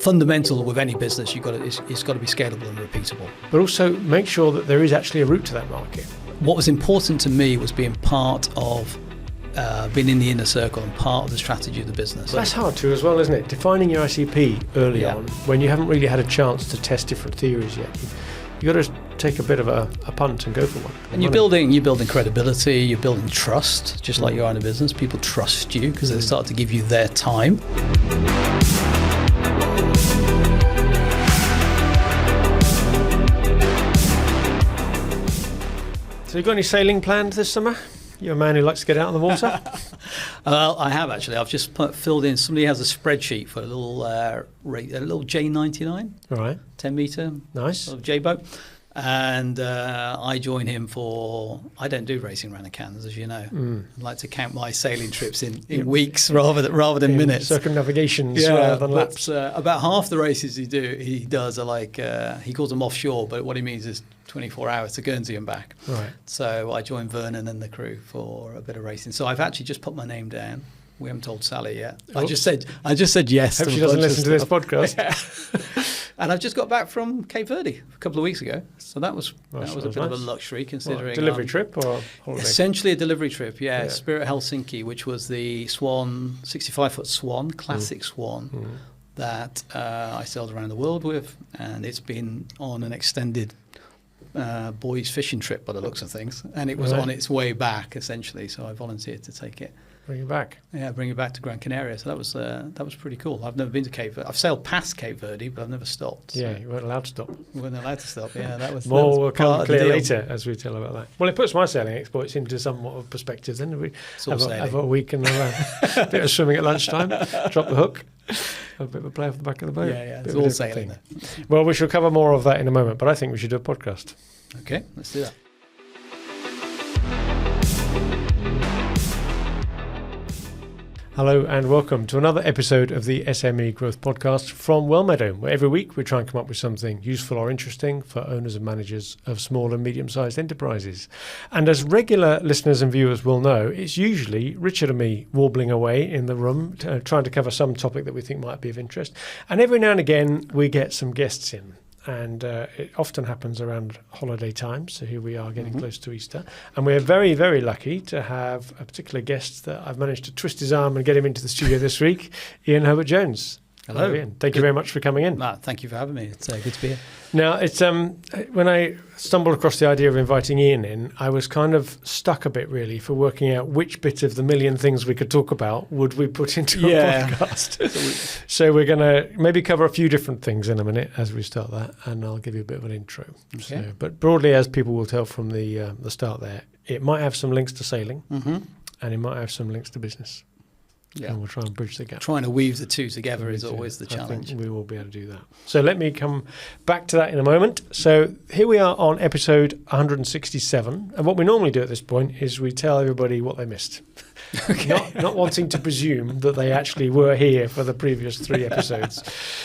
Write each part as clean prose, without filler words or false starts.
fundamental with any business. It's got to be scalable and repeatable. But also make sure that there is actually a route to that market. What was important to me was being part of, being in the inner circle and part of the strategy of the business. That's hard too as well, isn't it? Defining your ICP early on, when you haven't really had a chance to test different theories yet. You've got to take a bit of a punt and go for one. And you're building credibility, you're building trust, just like you are in a business. People trust you because they start to give you their time. So you got any sailing planned this summer? You're a man who likes to get out on the water? Well, I have actually. I've just filled in. Somebody has a spreadsheet for a little J99, Right. 10 metre, Nice. sort of J boat, and I join him for. I don't do racing around the Cannes, as you know. I like to count my sailing trips in weeks rather than minutes. Circumnavigations rather than laps. About half the races he does are like he calls them offshore, but what he means is 24 hours to Guernsey and back. Right. So I joined Vernon and the crew for a bit of racing. So I've actually just put my name down. We haven't told Sally yet. I just said yes. Hope she doesn't listen to this podcast. Yeah. And I've just got back from Cape Verde a couple of weeks ago. So that was a bit of a luxury considering. What, delivery trip or holiday? Essentially a delivery trip, yeah. Spirit Helsinki, which was the Swan, 65-foot Swan, classic Swan, that I sailed around the world with. And it's been on an extended boys fishing trip by the looks of things, and it was on its way back essentially, so I volunteered to take it. Bring it back. Yeah, bring it back to Gran Canaria. So that was pretty cool. I've never been to Cape Verde. I've sailed past Cape Verde, but I've never stopped. So. Yeah, you weren't allowed to stop. We weren't allowed to stop. Yeah, that was more will part come clear of the later as we tell about that. Well, it puts my sailing exploits into somewhat of perspective. Then we have a week and a bit of swimming at lunchtime. Drop the hook. Have a bit of a play off the back of the boat. Yeah, it's all sailing there. Well, we shall cover more of that in a moment, but I think we should do a podcast. Okay, let's do that. Hello and welcome to another episode of the SME Growth Podcast from Wellmeadow, where every week we try and come up with something useful or interesting for owners and managers of small and medium-sized enterprises. And as regular listeners and viewers will know, it's usually Richard and me warbling away in the room, trying to cover some topic that we think might be of interest. And every now and again we get some guests in. And it often happens around holiday time. So here we are getting close to Easter. And we're very, very lucky to have a particular guest that I've managed to twist his arm and get him into the studio this week, Ian Herbert-Jones. Hello. Ian. Thank you very much for coming in. Thank you for having me. It's good to be here. Now, it's when I stumbled across the idea of inviting Ian in, I was kind of stuck a bit, really, for working out which bit of the million things we could talk about would we put into a podcast. So we're going to maybe cover a few different things in a minute as we start that, and I'll give you a bit of an intro. Okay. So, but broadly, as people will tell from the start there, it might have some links to sailing, and it might have some links to business. Yeah. And we'll try and bridge the gap. Trying to weave the two together is always the challenge. I think we will be able to do that. So let me come back to that in a moment. So here we are on episode 167. And what we normally do at this point is we tell everybody what they missed. Okay. Not wanting to presume that they actually were here for the previous 3 episodes.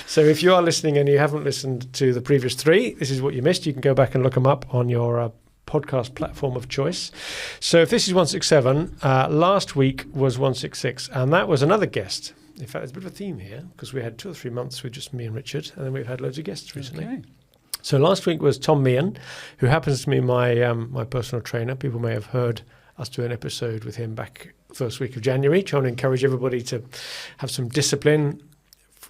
So if you are listening and you haven't listened to the previous 3, this is what you missed. You can go back and look them up on your podcast platform of choice. So if this is 167, last week was 166, and that was another guest. In fact, there's a bit of a theme here because we had 2 or 3 months with just me and Richard, and then we've had loads of guests recently. Okay. So last week was Tom Meehan, who happens to be my my personal trainer. People may have heard us do an episode with him back first week of January, trying to encourage everybody to have some discipline,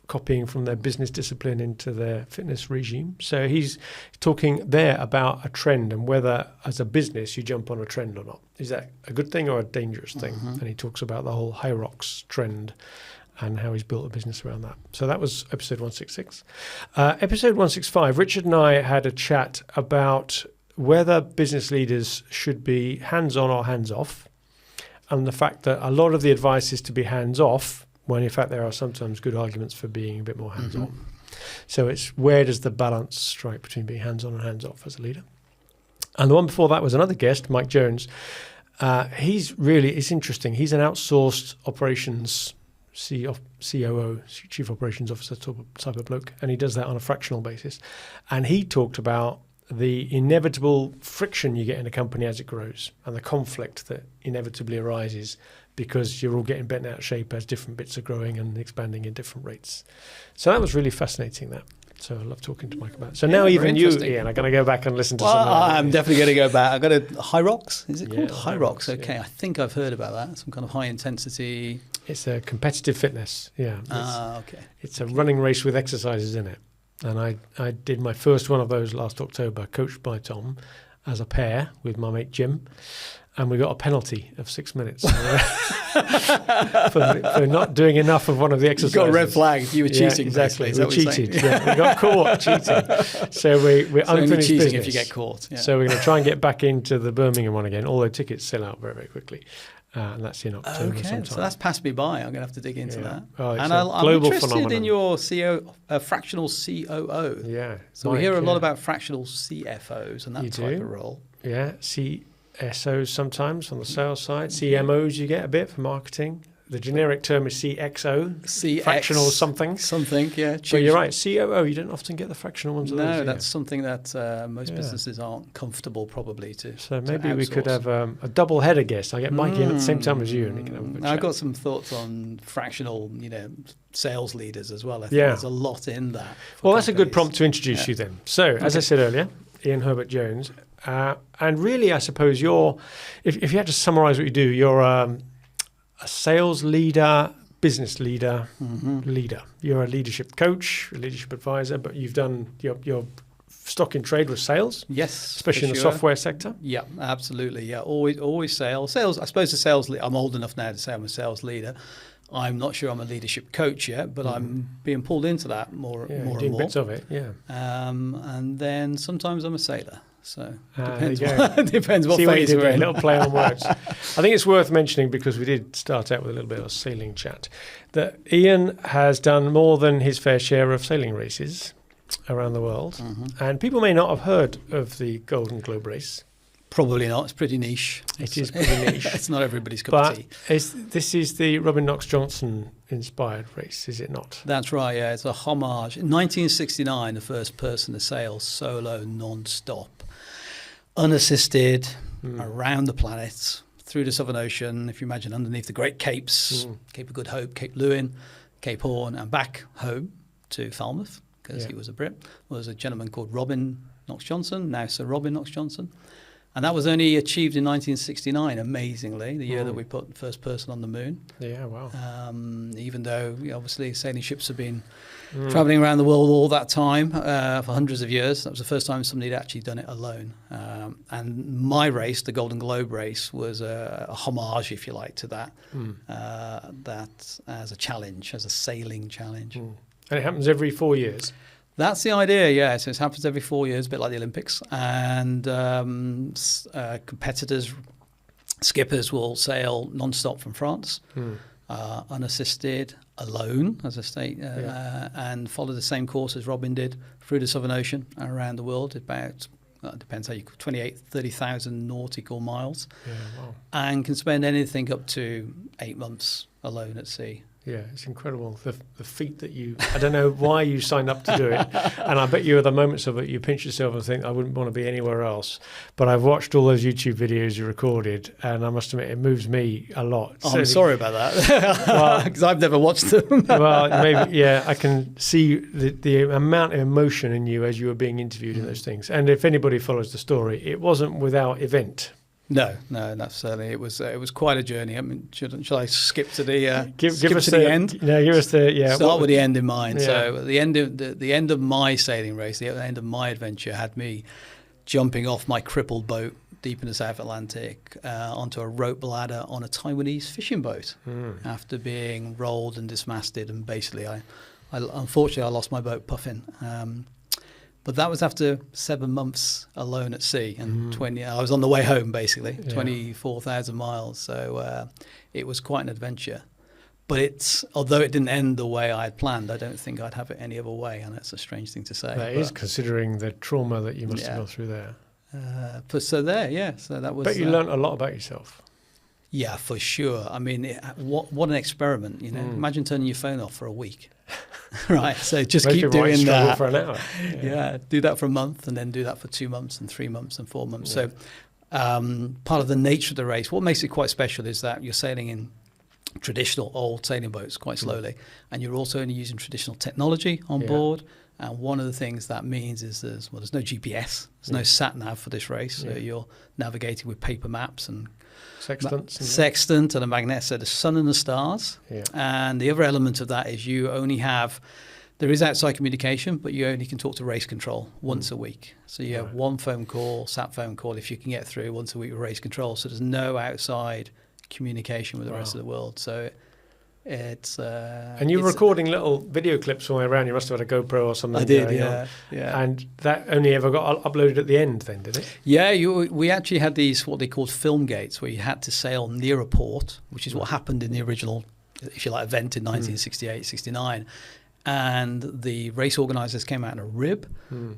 copying from their business discipline into their fitness regime. So he's talking there about a trend and whether as a business you jump on a trend or not. Is that a good thing or a dangerous thing? And he talks about the whole High Rocks trend and how he's built a business around that. So that was episode 166. Episode 165, Richard and I had a chat about whether business leaders should be hands-on or hands-off, and the fact that a lot of the advice is to be hands-off, when in fact there are sometimes good arguments for being a bit more hands-on. So it's where does the balance strike between being hands-on and hands-off as a leader? And the one before that was another guest, Mike Jones. It's interesting. He's an outsourced operations COO, Chief Operations Officer type of bloke, and he does that on a fractional basis. And he talked about the inevitable friction you get in a company as it grows and the conflict that inevitably arises because you're all getting bent out of shape as different bits are growing and expanding in different rates. So that was really fascinating, that. So I love talking to Mike about it. So now even you, Ian, are going to go back and listen to some of that. I'm definitely going to go back. I've got a High Rocks. Is it called High Rocks? Okay, yeah. I think I've heard about that. Some kind of high intensity. It's a competitive fitness, yeah. Okay. It's a running race with exercises in it. And I did my first one of those last October, coached by Tom, as a pair with my mate Jim. And we got a penalty of 6 minutes for not doing enough of one of the exercises. You got a red flag. You were cheating. Exactly. We cheated. Yeah, we got caught cheating. So we're unfinished cheating business if you get caught. Yeah. So we're going to try and get back into the Birmingham one again. Although tickets sell out very, very quickly. And that's in October sometime. So that's passed me by. I'm going to have to dig into that. Oh, and I'm interested phenomenon. in your fractional COO. Yeah. So we hear a lot about fractional CFOs and that type of role. Yeah. SOs sometimes on the sales side. CMOs you get a bit for marketing. The generic term is CXO, fractional something. Something, yeah. But you're right, COO, you don't often get the fractional ones of those. No, that's something that most businesses aren't comfortable probably to So maybe we could have a double header guest. I get Mike in at the same time as you. And he can have a good I've chat. got some thoughts on fractional, sales leaders as well. I think there's a lot in that. Well, that's a good prompt to introduce you then. So, as I said earlier, Ian Herbert-Jones. And really, I suppose if you had to summarize what you do, you're a sales leader, business leader, leader. You're a leadership coach, a leadership advisor, but you've done your stock in trade with sales. Yes, especially in the software sector. Yeah, absolutely. Yeah, always sales. Sales. I suppose the sales. I'm old enough now to say I'm a sales leader. I'm not sure I'm a leadership coach yet, but I'm being pulled into that more and more. Bits of it, yeah. And then sometimes I'm a sailor. So depends what phase we're in. A little play on words. I think it's worth mentioning, because we did start out with a little bit of a sailing chat, that Ian has done more than his fair share of sailing races around the world. And people may not have heard of the Golden Globe race. Probably not. It's pretty niche. It is pretty niche. It's not everybody's cup of tea. This is the Robin Knox-Johnson inspired race, is it not? That's right, yeah. It's a homage. In 1969, the first person to sail solo, non-stop, unassisted, around the planet, through the Southern Ocean, if you imagine underneath the Great Capes, Cape of Good Hope, Cape Lewin, Cape Horn, and back home to Falmouth, because he was a Brit. There was a gentleman called Robin Knox-Johnson, now Sir Robin Knox-Johnson. And that was only achieved in 1969, amazingly, the year that we put the first person on the moon. Yeah, wow. Even though, obviously, sailing ships have been travelling around the world all that time for hundreds of years. That was the first time somebody had actually done it alone. And my race, the Golden Globe race, was a homage, if you like, to that. That as a challenge, as a sailing challenge. And it happens every 4 years. That's the idea, yeah. So it happens every 4 years, a bit like the Olympics. And competitors, skippers will sail non-stop from France, unassisted, alone, as I state, and follow the same course as Robin did through the Southern Ocean and around the world. About, depends how you 30,000 nautical miles. Yeah, wow. And can spend anything up to 8 months alone at sea. Yeah, it's incredible. The feat that I don't know why you signed up to do it. And I bet you at the moments of it, you pinch yourself and think, I wouldn't want to be anywhere else. But I've watched all those YouTube videos you recorded, and I must admit, it moves me a lot. Oh, I'm sorry about that, because I've never watched them. Well, maybe, yeah, I can see the amount of emotion in you as you were being interviewed in those things. And if anybody follows the story, it wasn't without event. No, not certainly. It was quite a journey. I mean, should I skip to the give us the end? No, give us the Start with the end in mind. Yeah. So at the end of my sailing race, the end of my adventure, had me jumping off my crippled boat deep in the South Atlantic onto a rope ladder on a Taiwanese fishing boat after being rolled and dismasted, and basically, I unfortunately I lost my boat puffing. But that was after 7 months alone at sea, and I was on the way home, basically, 24,000 miles. So it was quite an adventure. But although it didn't end the way I had planned, I don't think I'd have it any other way, and that's a strange thing to say. That is, considering the trauma that you must have gone through there. So that was. But you learnt a lot about yourself. Yeah, for sure. I mean, what an experiment, Imagine turning your phone off for a week. Right, so just keep doing that. For an hour. Yeah, do that for a month, and then do that for 2 months and 3 months and 4 months. So part of the nature of the race, what makes it quite special is that you're sailing in traditional old sailing boats quite slowly, and you're also only using traditional technology on board. And one of the things that means is there's no GPS, there's no sat nav for this race, so you're navigating with paper maps and sextant and a magnet, so the sun and the stars. And the other element of that is there is outside communication, but you only can talk to race control once a week. So you have one phone call, sat phone call, if you can get through once a week with race control. So there's no outside communication with the rest of the world. So it's and you were recording little video clips all the way around. You must have had a GoPro or something. I did, yeah. And that only ever got uploaded at the end then, did it? Yeah, we actually had these, what they called film gates, where you had to sail near a port, which is what happened in the original, if you like, event in 1968, 69. And the race organisers came out in a rib,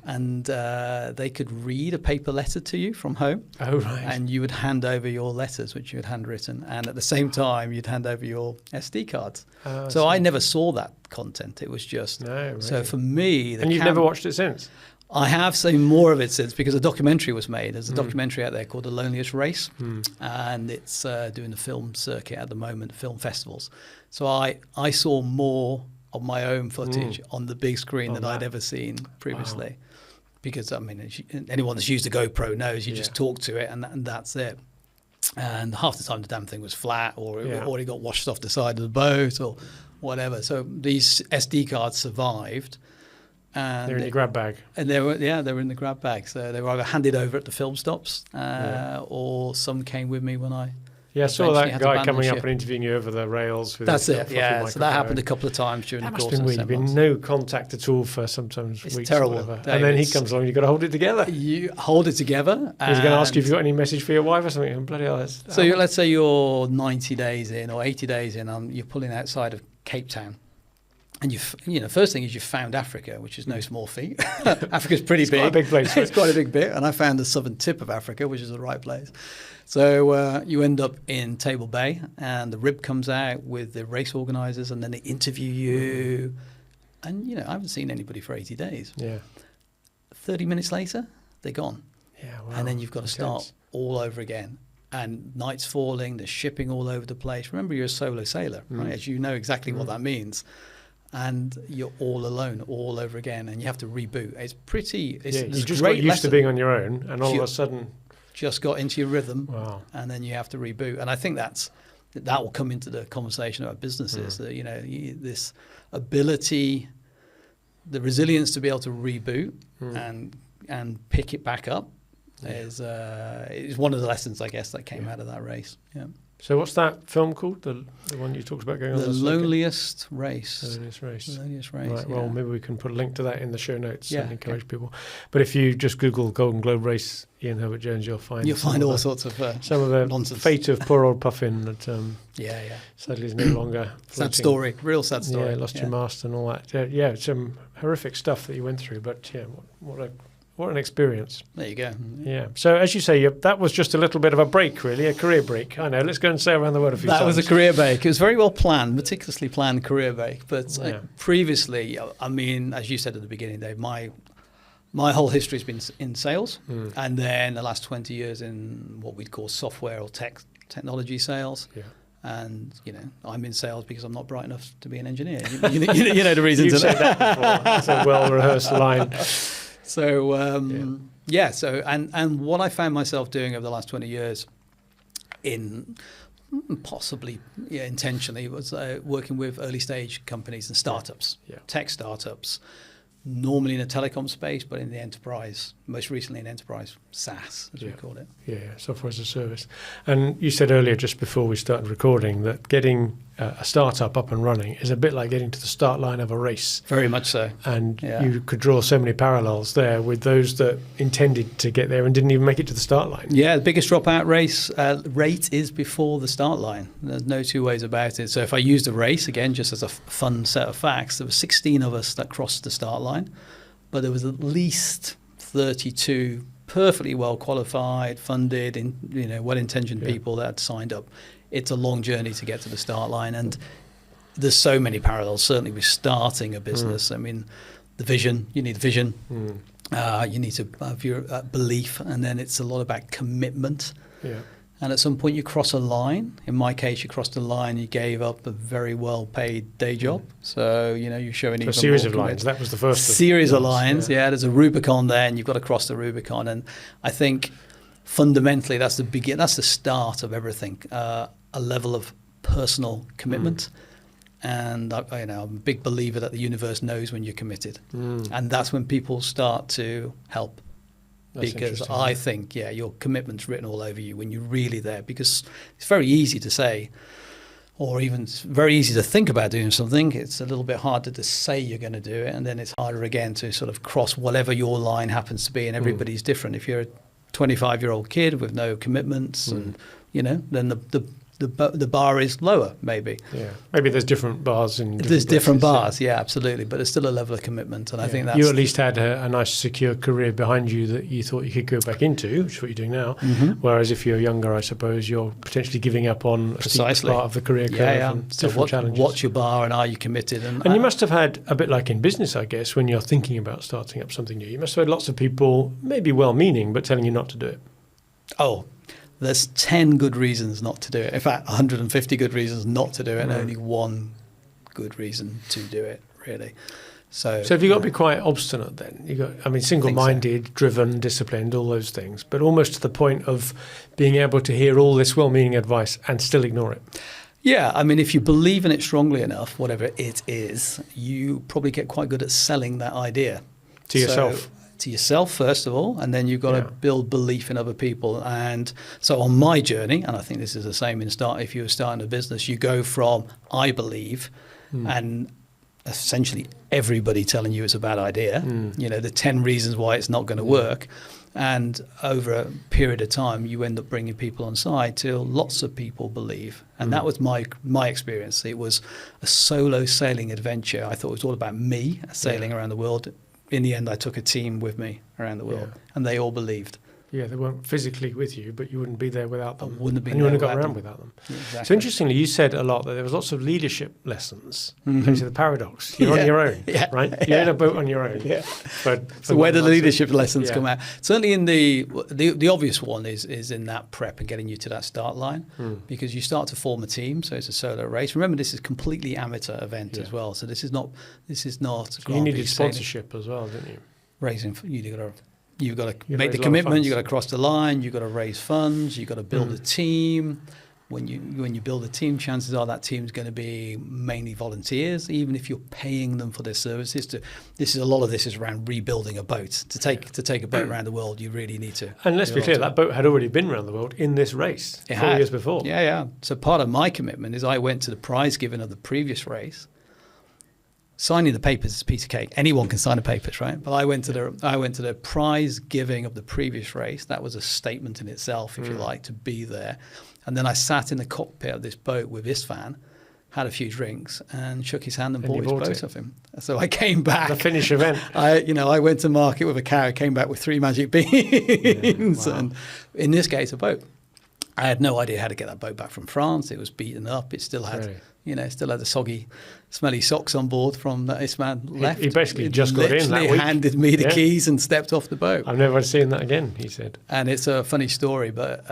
and they could read a paper letter to you from home. Oh, right. And you would hand over your letters, which you had handwritten, and at the same time, you'd hand over your SD cards. So I never saw that content. It was just... No, really. So for me... And you've never watched it since? I have seen more of it since, because a documentary was made. There's a documentary out there called The Loneliest Race, and it's doing the film circuit at the moment, film festivals. So I saw more of my own footage on the big screen than I'd ever seen previously. Because, I mean, anyone that's used a GoPro knows you just talk to it and that's it. And half the time the damn thing was flat, or it got washed off the side of the boat or whatever. So these SD cards survived. And they're in your grab bag. And they were in the grab bag. So they were either handed over at the film stops or some came with me when I... Yeah, I saw that guy coming up and interviewing you over the rails. That's it, yeah. So that happened a couple of times during the course of 7 months. Been no contact at all for sometimes weeks. It's terrible. Or whatever. And then he comes along and you've got to hold it together. You hold it together. He's going to ask you if you've got any message for your wife or something. And bloody hell, so let's say you're 90 days in or 80 days in, and you're pulling outside of Cape Town. And first thing is you've found Africa, which is no small feat. Africa's pretty big. Quite a big place. It's quite a big bit. And I found the southern tip of Africa, which is the right place. So you end up in Table Bay, and the rib comes out with the race organisers, and then they interview you. And, I haven't seen anybody for 80 days. Yeah. 30 minutes later, they're gone. Yeah, wow. And then you've got to start all over again. And night's falling, there's shipping all over the place. Remember, you're a solo sailor, right? As you know exactly what that means. And you're all alone all over again, and you have to reboot. It's pretty... you just got used to being on your own, and all of a sudden... Just got into your rhythm, and then you have to reboot. And I think that will come into the conversation about businesses. That this ability, the resilience to be able to reboot and pick it back up is one of the lessons, I guess, that came out of that race. Yeah. So what's that film called? The one you talked about going on? The Loneliest Race. Loneliest Race. Loneliest Race. Right. Well, maybe we can put a link to that in the show notes and encourage people. But if you just Google Golden Globe race Ian Herbert-Jones, you'll find all sorts of some of the nonsense. Fate of poor old Puffin that sadly is no longer sad story, real sad story. Yeah, lost your mast and all that. Yeah, some horrific stuff that you went through. But yeah, what an experience. There you go. Yeah. So as you say, that was just a little bit of a break, really, a career break. I know. Let's go and sail around the world a few times. That was a career break. It was very well planned, meticulously planned career break. But previously, I mean, as you said at the beginning, Dave, my whole history has been in sales, and then the last 20 years in what we'd call software or technology sales. Yeah. And I'm in sales because I'm not bright enough to be an engineer. You know the reason. You've said that before. It's a well-rehearsed line. So So and what I found myself doing over the last 20 years, in possibly intentionally, was working with early stage companies and startups, tech startups. Normally in the telecom space, but in the enterprise, most recently in enterprise SaaS, as we call it. Yeah, software as a service. And you said earlier, just before we started recording, that getting a startup up and running is a bit like getting to the start line of a race. Very much so. And you could draw so many parallels there with those that intended to get there and didn't even make it to the start line. Yeah, the biggest dropout rate is before the start line. There's no two ways about it. So if I use the race, again, just as a fun set of facts, there were 16 of us that crossed the start line, but there was at least 32 perfectly well qualified, funded, well-intentioned people that had signed up. It's a long journey to get to the start line, and there's so many parallels, certainly with starting a business. I mean, the vision, you need vision, you need to have your belief, and then it's a lot about commitment. And at some point you cross a line. In my case, you crossed a line, you gave up a very well-paid day job. So, you're showing a series of lines. That was the first series of lines. Yeah, there's a Rubicon there, and you've got to cross the Rubicon. And I think fundamentally that's the start of everything, a level of personal commitment. And I'm a big believer that the universe knows when you're committed. And that's when people start to help. That's because I think, your commitment's written all over you when you're really there. Because it's very easy to say, or even it's very easy to think about doing something. It's a little bit harder to say you're going to do it, and then it's harder again to sort of cross whatever your line happens to be, and everybody's different. If you're a 25-year-old kid with no commitments, and then the bar is lower, maybe. Yeah, maybe there's different bars in different There's different places, bars, yeah, absolutely. But there's still a level of commitment, and I think that's... You at least had a nice, secure career behind you that you thought you could go back into, which is what you're doing now. Whereas if you're younger, I suppose, you're potentially giving up on a steep part of the career curve and so different challenges. What's your bar, and are you committed? And you must have had, a bit like in business, I guess, when you're thinking about starting up something new, you must have had lots of people, maybe well-meaning, but telling you not to do it. Oh, there's 10 good reasons not to do it. In fact, 150 good reasons not to do it, and only one good reason to do it, really. So have you got to be quite obstinate then? Single-minded, driven, disciplined, all those things, but almost to the point of being able to hear all this well-meaning advice and still ignore it. Yeah, if you believe in it strongly enough, whatever it is, you probably get quite good at selling that idea. To yourself. To yourself, first of all, and then you've got to build belief in other people. And so on my journey, and I think this is the same if you were starting a business, you go from I believe and essentially everybody telling you it's a bad idea, the 10 reasons why it's not going to work. And over a period of time, you end up bringing people on side till lots of people believe. And that was my experience. It was a solo sailing adventure. I thought it was all about me sailing around the world. In the end, I took a team with me around the world, and they all believed. Yeah, they weren't physically with you, but you wouldn't be there without them. I wouldn't have been and you there wouldn't have got around them. without them. Yeah, exactly. So interestingly, you said a lot that there was lots of leadership lessons. So the paradox. You're on your own, right? You're in a boat on your own. Yeah. But so where do the leadership lessons come out? Certainly in the obvious one is in that prep and getting you to that start line, because you start to form a team. So it's a solo race. Remember, this is completely amateur event as well. So this is not. You needed sponsorship as well, didn't you? You've got to make the commitment. You've got to cross the line. You've got to raise funds. You've got to build a team. When you build a team, chances are that team's going to be mainly volunteers. Even if you're paying them for their services, a lot of this is around rebuilding a boat. To take a boat around the world, you really need to. And let's be clear, that boat had already been around the world in this race 4 years before. Yeah. So part of my commitment is I went to the prize giving of the previous race. Signing the papers is a piece of cake. Anyone can sign the papers, right? But I went to the prize giving of the previous race. That was a statement in itself, if you like, to be there. And then I sat in the cockpit of this boat with Istvan, had a few drinks, and shook his hand and bought his boat off him. So I came back. The finish event. I went to market with a carrot, came back with 3 magic beans, and in this case, a boat. I had no idea how to get that boat back from France. It was beaten up. It still had, still had the soggy, smelly socks on board from that Istvan left. He basically just got in that week. He handed me the keys and stepped off the boat. I've never seen that again, he said. And it's a funny story, but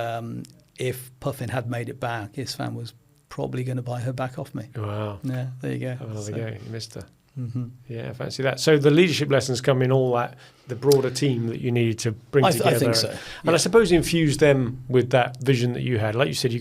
if Puffin had made it back, Istvan was probably going to buy her back off me. Wow. Yeah, there you go. Have another go. You missed her. Yeah, fancy that. So the leadership lessons come in all that, the broader team that you needed to bring together. I think so. And I suppose infuse them with that vision that you had. Like you said, you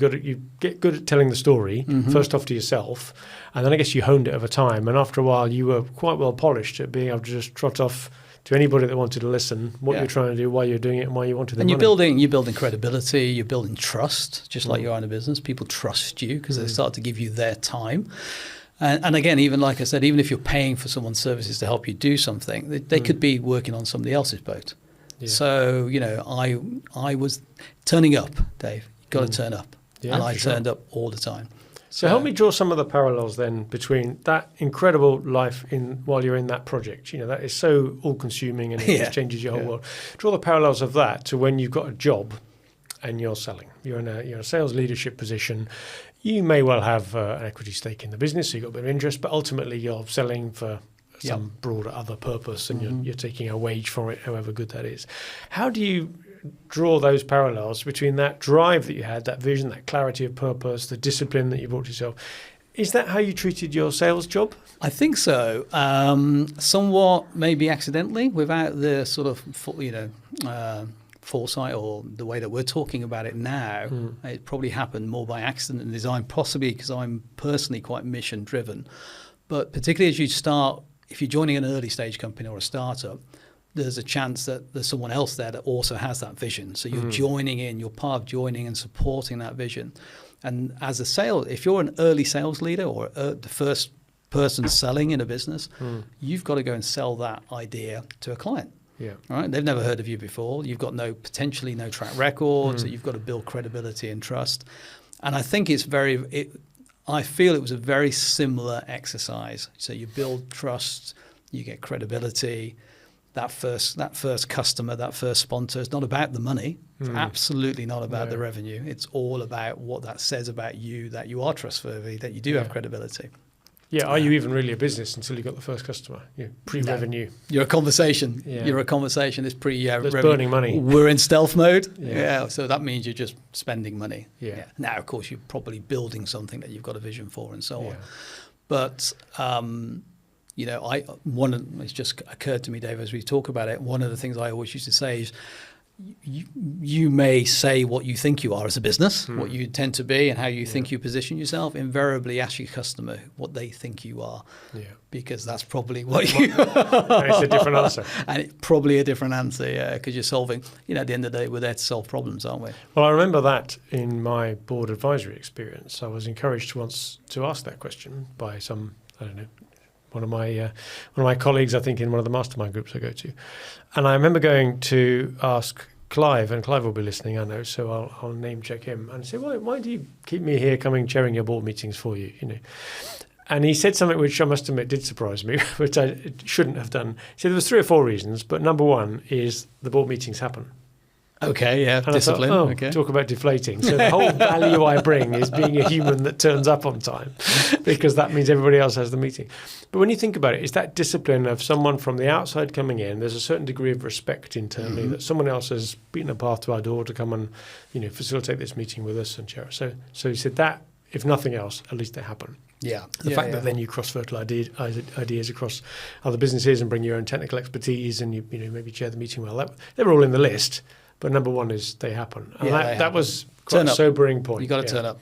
get good at telling the story, first off to yourself, and then I guess you honed it over time. And after a while, you were quite well polished at being able to just trot off to anybody that wanted to listen what you're trying to do, why you're doing it, and why you wanted the money. And you're building credibility, you're building trust, just like you are in a business. People trust you because they start to give you their time. And again, even like I said, even if you're paying for someone's services to help you do something, they could be working on somebody else's boat. Yeah. So, I was turning up, Dave. You've got to turn up. Yeah, and I turned up all the time. So help me draw some of the parallels then between that incredible life while you're in that project. That is so all-consuming and it just changes your whole world. Draw the parallels of that to when you've got a job and you're selling. You're in a sales leadership position. You may well have an equity stake in the business, so you've got a bit of interest, but ultimately you're selling for some broader other purpose and you're taking a wage for it, however good that is. How do you draw those parallels between that drive that you had, that vision, that clarity of purpose, the discipline that you brought to yourself. Is that how you treated your sales job? I think so. Somewhat maybe accidentally, without the sort of, foresight or the way that we're talking about it now. It probably happened more by accident and design, possibly because I'm personally quite mission driven. But particularly as you start, if you're joining an early stage company or a startup, there's a chance that there's someone else there that also has that vision. So you're joining in, you're part of joining and supporting that vision. And as a if you're an early sales leader or the first person selling in a business, you've got to go and sell that idea to a client. Yeah. Right? They've never heard of you before. You've got potentially no track record. So you've got to build credibility and trust. And I think I feel it was a very similar exercise. So you build trust, you get credibility. That first customer, that first sponsor, it's not about the money. It's absolutely not about the revenue. It's all about what that says about you, that you are trustworthy, that you do have credibility. Yeah, are you even really a business until you got the first customer? You're pre-revenue. No. You're a conversation. Yeah. You're a conversation. It's That's burning money. We're in stealth mode. Yeah. So that means you're just spending money. Yeah. Now, of course, you're probably building something that you've got a vision for and so on. But it's just occurred to me, Dave, as we talk about it. One of the things I always used to say is, you may say what you think you are as a business, what you intend to be, and how you think you position yourself. Invariably, ask your customer what they think you are, because that's probably what you are. And it's a different answer. And it's probably a different answer, because you're solving. At the end of the day, we're there to solve problems, aren't we? Well, I remember that in my board advisory experience, I was encouraged once to ask that question by some, I don't know, one of my colleagues, I think, in one of the mastermind groups I go to. And I remember going to ask Clive, and Clive will be listening, I know, so I'll name check him and say, why do you keep me here chairing your board meetings for you? And he said something which I must admit did surprise me, which I shouldn't have done. He said there was 3 or 4 reasons, but number one is the board meetings happen. Okay, yeah, and discipline. I thought, okay. Talk about deflating. So the whole value I bring is being a human that turns up on time, because that means everybody else has the meeting. But when you think about it, it's that discipline of someone from the outside coming in. There's a certain degree of respect internally that someone else has beaten a path to our door to come and facilitate this meeting with us and share. So he said that, if nothing else, at least they happen. Yeah. The fact that then you cross-fertilize ideas across other businesses and bring your own technical expertise, and you maybe chair the meeting well. They were all in the list. But number one is they happen. And that was quite a sobering point. You've got to turn up.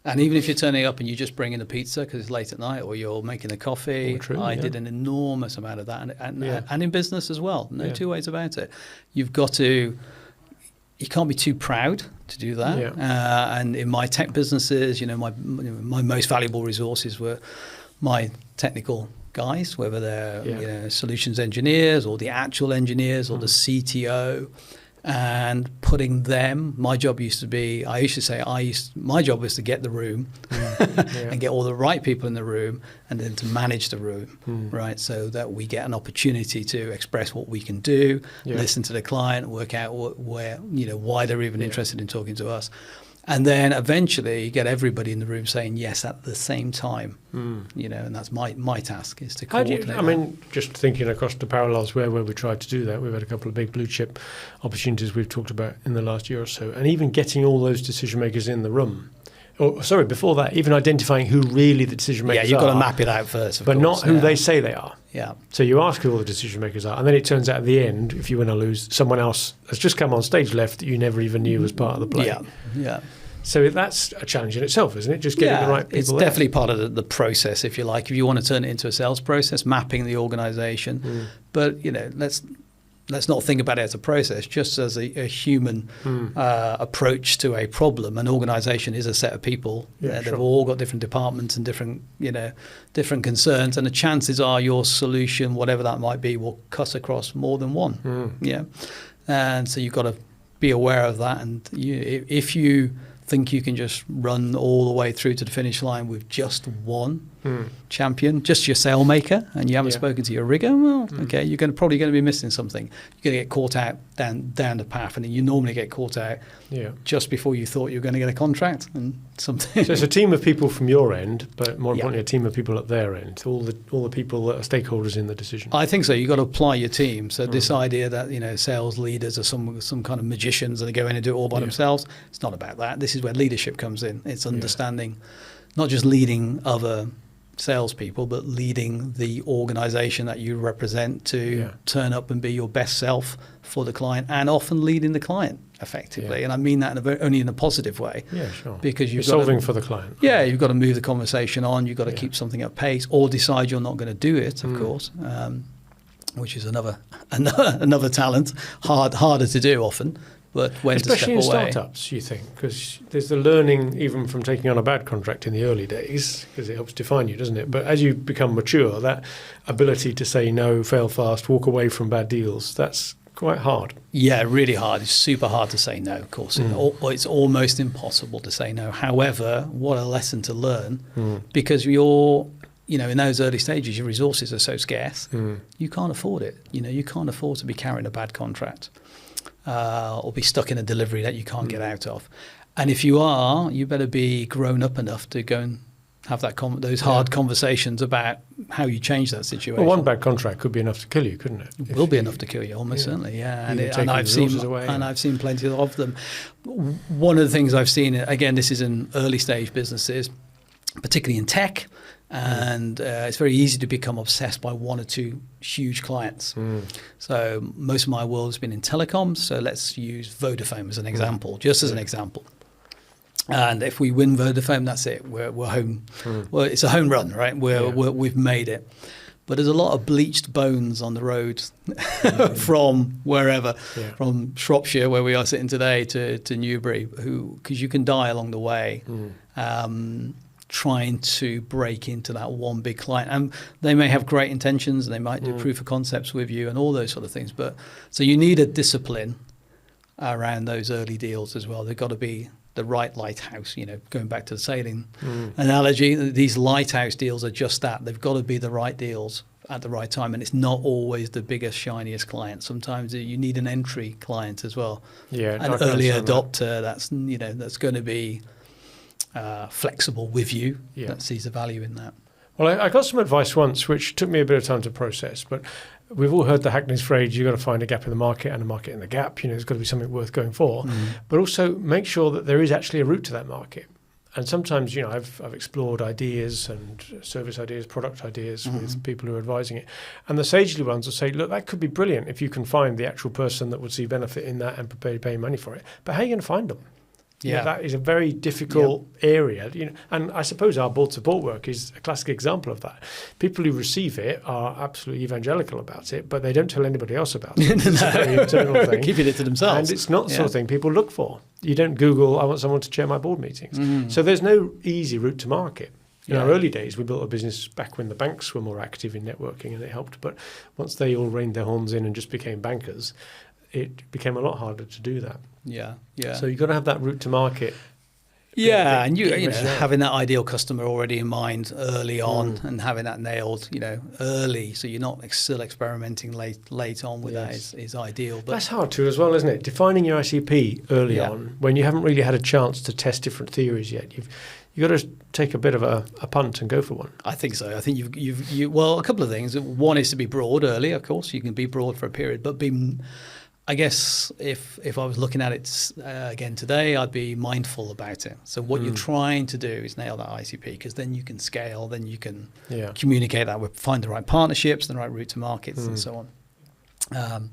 And even if you're turning up and you just bring in a pizza because it's late at night, or you're making a coffee, I did an enormous amount of that. And in business as well. No two ways about it. You can't be too proud to do that. Yeah. And in my tech businesses, my most valuable resources were my technical guys, whether they're solutions engineers or the actual engineers or the CTO. And putting them, my job used to be, my job was to get the room and get all the right people in the room, and then to manage the room, right? So that we get an opportunity to express what we can do, listen to the client, work out why they're even interested in talking to us. And then eventually get everybody in the room saying yes at the same time, and that's my task, is to coordinate. Just thinking across the parallels where we tried to do that, we've had a couple of big blue chip opportunities we've talked about in the last year or so, and even getting all those decision makers in the room. Before that, even identifying who really the decision makers are. Yeah, you've got to map it out first, but not who they say they are. Yeah. So you ask who all the decision makers are, and then it turns out at the end, if you win or lose, someone else has just come on stage left that you never even knew was part of the play. Yeah. So that's a challenge in itself, isn't it? Just getting the right people. It's definitely part of the process, if you like. If you want to turn it into a sales process, mapping the organisation, but let's not think about it as a process, just as a human approach to a problem. An organisation is a set of people. They've all got different departments and different concerns, and the chances are your solution, whatever that might be, will cut across more than one. And so you've got to be aware of that. And if you think you can just run all the way through to the finish line with just one, champion, just your sail maker, and you haven't spoken to your rigger, well, okay, you're probably going to be missing something. You're going to get caught out down the path, and then you normally get caught out just before you thought you were going to get a contract and something. So it's a team of people from your end, but more importantly, a team of people at their end, all the people that are stakeholders in the decision. I think so. You've got to apply your team. So this idea that sales leaders are some kind of magicians and they go in and do it all by themselves, it's not about that. This is where leadership comes in. It's understanding, not just leading other salespeople, but leading the organization that you represent to turn up and be your best self for the client, and often leading the client effectively. And I mean that only in a positive way. Yeah, sure. Because you're solving for the client. Yeah, you've got to move the conversation on. You've got to keep something at pace, or decide you're not going to do it, of course, which is another talent, harder to do often. But when especially to step away. in startups, you think, because there's the learning even from taking on a bad contract in the early days, because it helps define you, doesn't it? But as you become mature, that ability to say no, fail fast, walk away from bad deals, that's quite hard. Yeah, really hard. It's super hard to say no, of course. It's almost impossible to say no. However, what a lesson to learn, because you're, in those early stages, your resources are so scarce, you can't afford it. You can't afford to be carrying a bad contract. Or be stuck in a delivery that you can't get out of. And if you are, you better be grown up enough to go and have those hard conversations about how you change that situation. Well, one bad contract could be enough to kill you, couldn't it? It will be enough to kill you, almost certainly, And I've seen plenty of them. One of the things I've seen, again, this is in early stage businesses, particularly in tech, and it's very easy to become obsessed by one or two huge clients. So most of my world has been in telecoms, so let's use Vodafone as an example, just as an example. And if we win Vodafone, that's it. We're home. Well, it's a home run, right? We've made it. But there's a lot of bleached bones on the road from wherever, from Shropshire, where we are sitting today, to Newbury, because you can die along the way. Trying to break into that one big client, and they may have great intentions, and they might do proof of concepts with you and all those sort of things, but so you need a discipline around those early deals as well. They've got to be the right lighthouse, going back to the sailing analogy, these lighthouse deals are just that. They've got to be the right deals at the right time, and it's not always the biggest, shiniest client. Sometimes you need an entry client as well, an early adopter that's going to be flexible with you, that sees the value in that. Well, I got some advice once, which took me a bit of time to process, but we've all heard the Hackney's phrase, you've got to find a gap in the market and a market in the gap. There's got to be something worth going for, but also make sure that there is actually a route to that market. And sometimes, I've explored ideas and service ideas, product ideas with people who are advising it. And the sagely ones will say, look, that could be brilliant if you can find the actual person that would see benefit in that and prepare to pay money for it. But how are you going to find them? That is a very difficult area, and I suppose our board support work is a classic example of that. People who receive it are absolutely evangelical about it, but they don't tell anybody else about it. It's a very internal thing. Keeping it to themselves. And it's not the sort of thing people look for. You don't Google, I want someone to chair my board meetings. So there's no easy route to market. In our early days, we built a business back when the banks were more active in networking, and it helped. But once they all reined their horns in and just became bankers, it became a lot harder to do that. So you've got to have that route to market. And having that ideal customer already in mind early on, and having that nailed, early, so you're not still experimenting late on with that is ideal. But that's hard too, as well, isn't it? Defining your ICP early on, when you haven't really had a chance to test different theories yet, you've got to take a bit of a punt and go for one. I think so. I think you've a couple of things. One is to be broad early, of course. You can be broad for a period, but I guess if I was looking at it again today, I'd be mindful about it. So what you're trying to do is nail that ICP, because then you can scale, then you can communicate that, find the right partnerships, the right route to markets, and so on.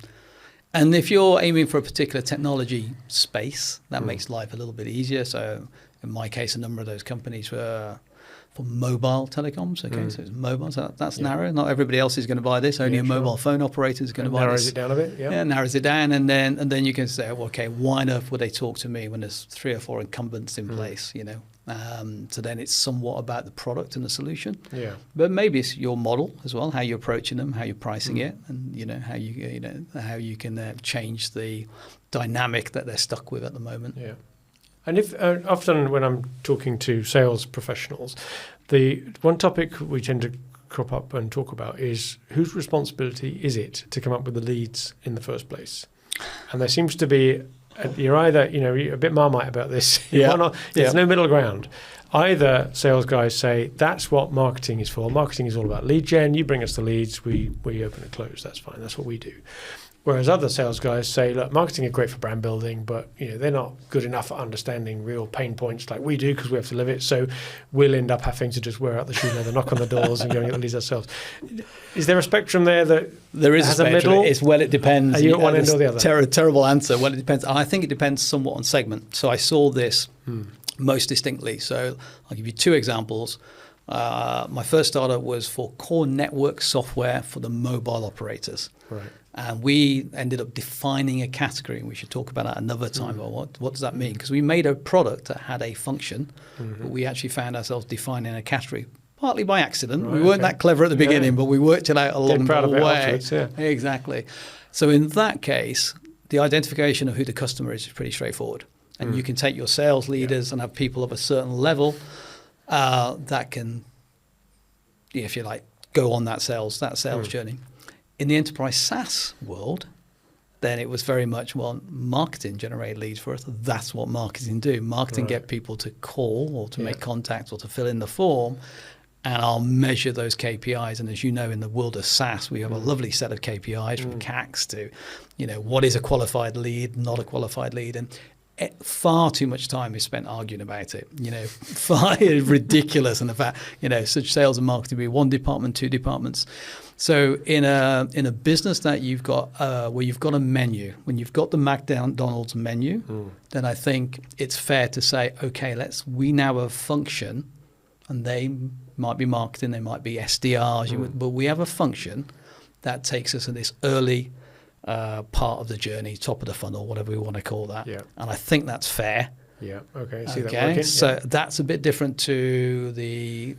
And if you're aiming for a particular technology space, that makes life a little bit easier. So in my case, a number of those companies were for mobile telecoms. Okay, so it's mobile. So that's narrow. Not everybody else is going to buy this. Only a mobile phone operator is going to buy narrows this. Narrows it down a bit. Yeah, narrows it down, and then you can say, well, okay, why on earth would they talk to me when there's 3 or 4 incumbents in place? So then it's somewhat about the product and the solution. Yeah. But maybe it's your model as well, how you're approaching them, how you're pricing it, and how how you can change the dynamic that they're stuck with at the moment. Yeah. And if often when I'm talking to sales professionals, The one topic we tend to crop up and talk about is whose responsibility is it to come up with the leads in the first place? And there seems to be, you're either, you're a bit Marmite about this. There's no middle ground. Either sales guys say, that's what marketing is for. Marketing is all about lead gen. You bring us the leads, we open and close. That's fine. That's what we do. Whereas other sales guys say, look, marketing are great for brand building, but they're not good enough at understanding real pain points like we do because we have to live it. So we'll end up having to just wear out the shoe leather, knock on the doors and go and get the leads ourselves. Is there a spectrum there that there is has a middle? It's it depends. Are you at one end or the other? Terrible answer. Well, it depends. I think it depends somewhat on segment. So I saw this most distinctly. So I'll give you two examples. My first startup was for core network software for the mobile operators. Right. And we ended up defining a category, and we should talk about that another time. Well, what does that mean? Because we made a product that had a function, but we actually found ourselves defining a category, partly by accident. Right, we weren't that clever at the beginning, but we worked it out along the way. Exactly. So in that case, the identification of who the customer is pretty straightforward. And you can take your sales leaders and have people of a certain level that can, if you like, go on that sales journey. In the enterprise SaaS world, then it was very much, marketing generate leads for us. That's what marketing do. Marketing get people to call or to make contact or to fill in the form, and I'll measure those KPIs. And as you know, in the world of SaaS, we have a lovely set of KPIs from CACs to, what is a qualified lead, not a qualified lead. And far too much time is spent arguing about it. Far ridiculous. And the fact, such sales and marketing be one department, two departments. So in a business that you've got where you've got a menu, when you've got the McDonald's menu, then I think it's fair to say, okay, we now have a function, and they might be marketing, they might be SDRs, but we have a function that takes us in this early part of the journey, top of the funnel, whatever we want to call that. Yeah. And I think that's fair. Yeah. Okay. See that working. So that's a bit different to the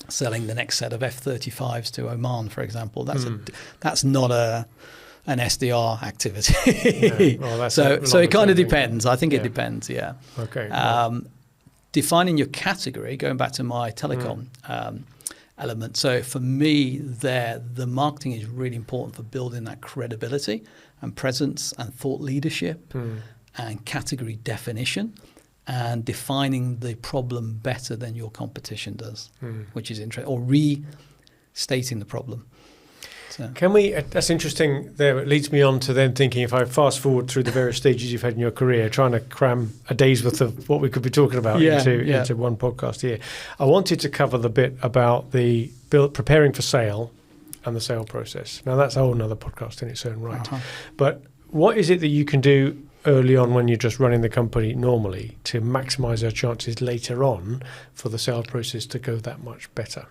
selling the next set of F-35s to Oman, for example. That's not an SDR activity. Well, so it kind of depends. I think it depends. Yeah. Okay. Defining your category, going back to my telecom element. So for me, the marketing is really important for building that credibility and presence and thought leadership and category definition, and defining the problem better than your competition does, which is interesting, or restating the problem. So. Can we, that's interesting there. It leads me on to then thinking, if I fast forward through the various stages you've had in your career, trying to cram a day's worth of what we could be talking about into one podcast here. I wanted to cover the bit about the preparing for sale and the sale process. Now that's a whole nother podcast in its own right. But what is it that you can do early on when you're just running the company normally to maximize our chances later on for the sales process to go that much better?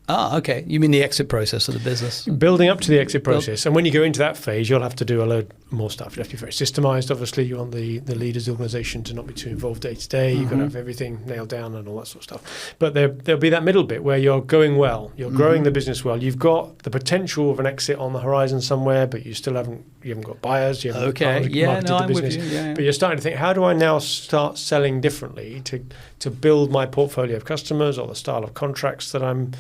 Okay. You mean the exit process of the business? Building up to the exit process. And when you go into that phase, you'll have to do a load more stuff. You have to be very systemized. Obviously, you want the leaders, the organization to not be too involved day to day. You've got to have everything nailed down and all that sort of stuff. But there'll be that middle bit where you're going well. You're growing the business well. You've got the potential of an exit on the horizon somewhere, but you still haven't got buyers. You haven't marketed the business. With you. But you're starting to think, how do I now start selling differently to build my portfolio of customers or the style of contracts that I'm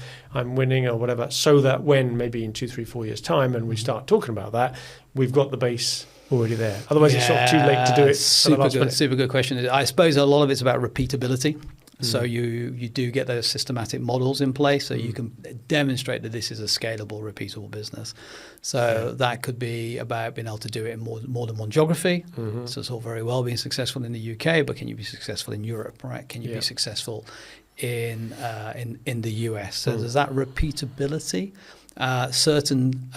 winning or whatever, so that when maybe in 2, 3, 4 years' time and we start talking about that, we've got the base already there. Otherwise, it's sort of too late to do it. Super good question. I suppose a lot of it's about repeatability. So you do get those systematic models in place, so you can demonstrate that this is a scalable, repeatable business. So that could be about being able to do it in more than one geography. So it's all very well being successful in the UK, but can you be successful in Europe, right? Can you be successful in the US? So there's that repeatability. Certain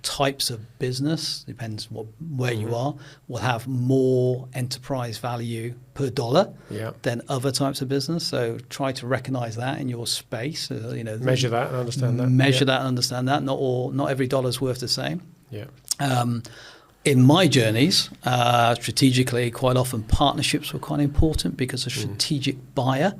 types of business, depends where you are, will have more enterprise value per dollar than other types of business. So try to recognize that in your space. Measure that and understand that. Measure that and understand that. Not every dollar is worth the same. Yeah. In my journeys, strategically, quite often partnerships were quite important because a strategic buyer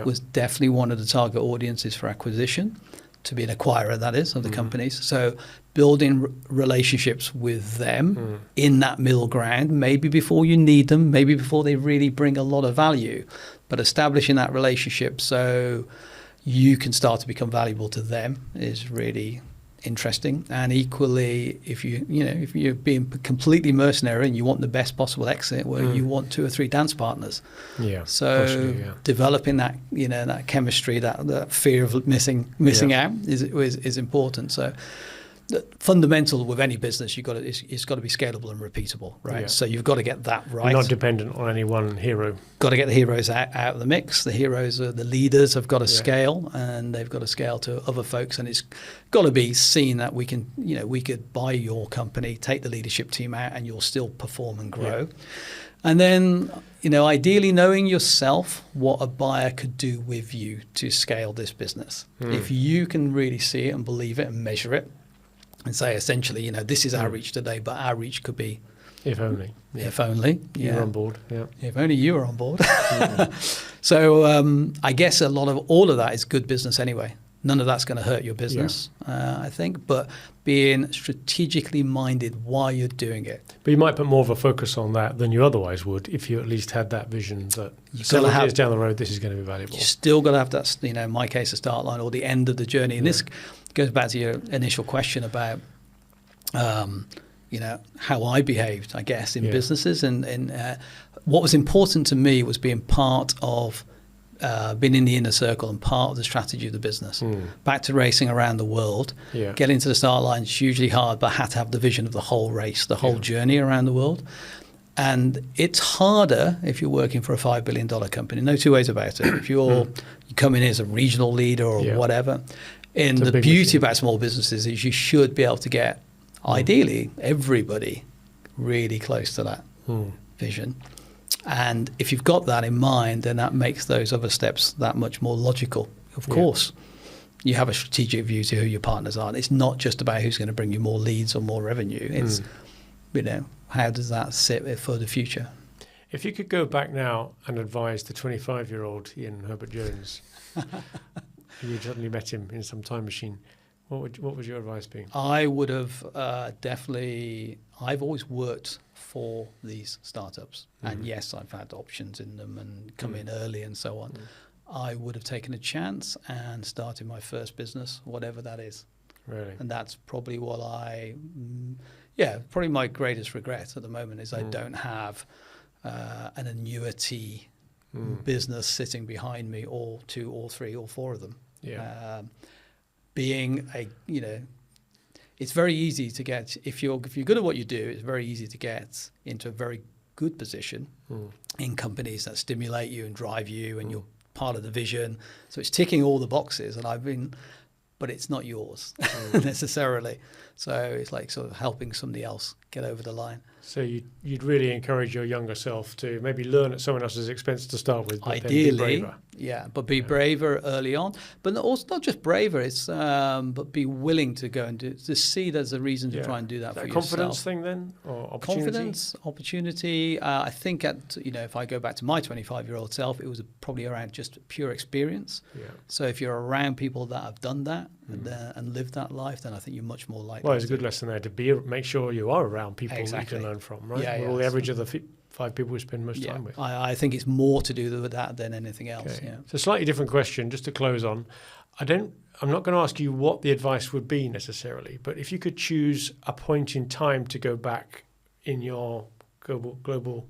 was definitely one of the target audiences for acquisition, to be an acquirer, that is, of the companies. So building relationships with them in that middle ground, maybe before you need them, maybe before they really bring a lot of value, but establishing that relationship. So you can start to become valuable to them is really interesting. And equally, if you're being completely mercenary and you want the best possible exit, well, you want 2 or 3 dance partners. Yeah. So developing that, that chemistry, that fear of missing out is important. So the fundamental with any business, it's got to be scalable and repeatable, right? Yeah. So you've got to get that right. You're not dependent on any one hero. Got to get the heroes out of the mix. The heroes are the leaders have got to scale, and they've got to scale to other folks. And it's got to be seen that we could buy your company, take the leadership team out, and you'll still perform and grow. Yeah. And then, ideally knowing yourself what a buyer could do with you to scale this business. If you can really see it and believe it and measure it, and say essentially, this is our reach today, but our reach could be... If only. If only. You're on board, yeah. If only you were on board. So I guess all of that is good business anyway. None of that's going to hurt your business, I think, but being strategically minded while you're doing it. But you might put more of a focus on that than you otherwise would if you at least had that vision that 7 years down the road, this is going to be valuable. You still got to have that, in my case, a start line or the end of the journey. And this goes back to your initial question about, how I behaved, I guess, in businesses. And what was important to me was being part of, being in the inner circle and part of the strategy of the business. Back to racing around the world. Getting to the start line is hugely hard, but I had to have the vision of the whole race, the whole journey around the world. And it's harder if you're working for a $5 billion company. No two ways about it. If you come in as a regional leader or whatever. And the beauty about small businesses is you should be able to get, ideally, everybody really close to that vision. And if you've got that in mind, then that makes those other steps that much more logical. Of course, you have a strategic view to who your partners are. It's not just about who's going to bring you more leads or more revenue. It's, how does that sit for the future? If you could go back now and advise the 25-year-old Ian Herbert-Jones, you suddenly met him in some time machine, what would your advice be? I would have I've always worked for these startups. And yes, I've had options in them and come in early and so on. I would have taken a chance and started my first business, whatever that is. Really? And that's probably what probably my greatest regret at the moment is I don't have an annuity business sitting behind me, or 2 or 3 or 4 of them. Being it's very easy to get, if you're good at what you do, it's very easy to get into a very good position in companies that stimulate you and drive you, and you're part of the vision. So it's ticking all the boxes, and but it's not yours necessarily. So it's like sort of helping somebody else get over the line. So you'd really encourage your younger self to maybe learn at someone else's expense to start with, but ideally, then be braver. But be braver early on. But also not just braver, it's but be willing to go and to see there's a reason to try and do that for yourself. Confidence thing then, or opportunity? Confidence, opportunity. I think if I go back to my 25-year-old self, it was probably around just pure experience. So if you're around people that have done that and lived that life, then I think you're much more likely. Well, it's a good lesson there to make sure you are around people that you can learn from, right? We're all the average of the 5 people we spend most time with. I think it's more to do with that than anything else. Okay. It's a slightly different question, just to close on. I'm not going to ask you what the advice would be necessarily, but if you could choose a point in time to go back in your global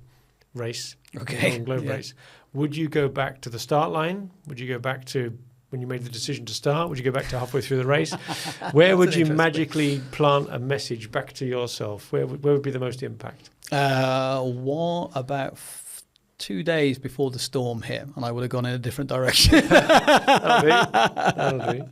race, race, would you go back to the start line? Would you go back to when you made the decision to start? Would you go back to halfway through the race? Where would you magically plant a message back to yourself? Where would be the most impact? About 2 days before the storm hit, and I would have gone in a different direction. That'll do.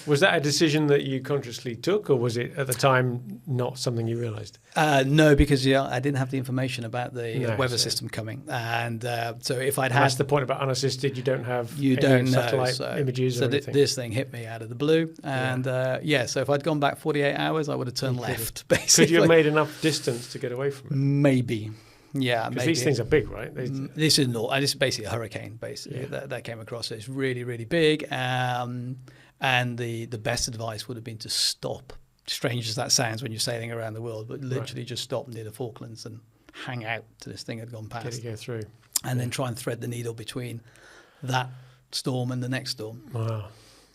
Was that a decision that you consciously took, or was it at the time not something you realised? No, because I didn't have the information about the weather system coming, and so if I'd had, that's the point about unassisted. You don't have satellite images or anything. This thing hit me out of the blue, and so if I'd gone back 48 hours, I would have turned left. Basically, could you have made enough distance to get away from it? Maybe. Yeah, because these things are big, right? This is basically a hurricane, basically that came across. So it's really, really big, and the best advice would have been to stop. Strange as that sounds when you're sailing around the world, but literally just stop near the Falklands and hang out till this thing had gone past. Get it go through, and then try and thread the needle between that storm and the next storm. Wow.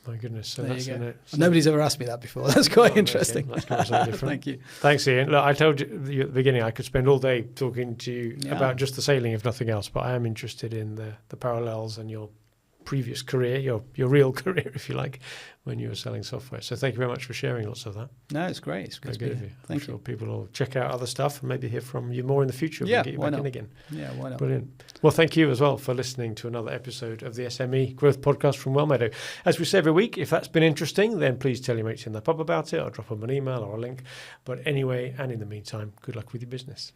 My goodness. So There that's you go. in it. So Nobody's ever asked me that before. That's quite interesting. Let's go with something different. Thank you. Thanks, Ian. Look, I told you at the beginning I could spend all day talking to you Yeah. about just the sailing, if nothing else, but I am interested in the parallels and your previous career, your real career, if you like, when you were selling software. So thank you very much for sharing lots of that. No, it's great. It's good Very to be good of here. you. Thank I'm sure you. people will check out other stuff and maybe hear from you more in the future. Yeah, We'll get you why back not? in again. Yeah, why not? Brilliant. Well, thank you as well for listening to another episode of the SME Growth Podcast from Wellmeadow. As we say every week, if that's been interesting, then please tell your mates in the pub about it or drop them an email or a link. But anyway, and in the meantime, good luck with your business.